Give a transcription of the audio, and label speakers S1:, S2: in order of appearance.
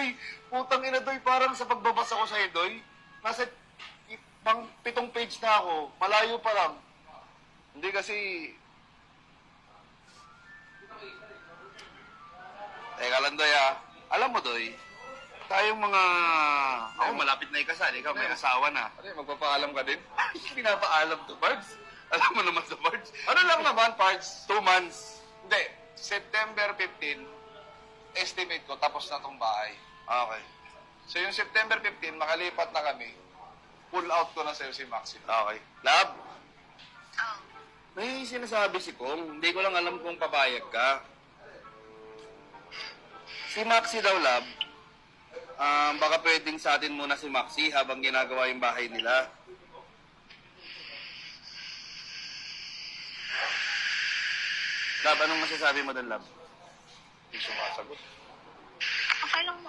S1: Doy. Putang ina, Doy. Parang sa pagbabasa ko sa'yo, Doy. Nasa pang 7 page na ako. Malayo pa lang.
S2: Hindi kasi... Teka lang, Doy, ah. Alam mo, Doy, tayong mga... Ako, malapit na ikasal. Ikaw, may asawa na.
S1: Ano yun, magpapaalam ka din?
S2: Ay, pinapaalam to, Barbs. Alam mo naman sa Barbs.
S1: Ano lang naman, parts?
S2: 2 months.
S1: Hindi. September 15, estimate ko, tapos na tong bahay.
S2: Okay.
S1: So yung September 15, makalipat na kami, pull out ko na sa'yo si Maxine.
S2: Okay. Lab? May sinasabi si Kong. Hindi ko lang alam kung papayag ka. Si Maxi daw, Lab. Baka pwedeng sa atin muna si Maxi habang ginagawa yung bahay nila. Lab, anong masasabi mo doon, Lab?
S1: Hindi sumasagot.
S3: Okay lang mo.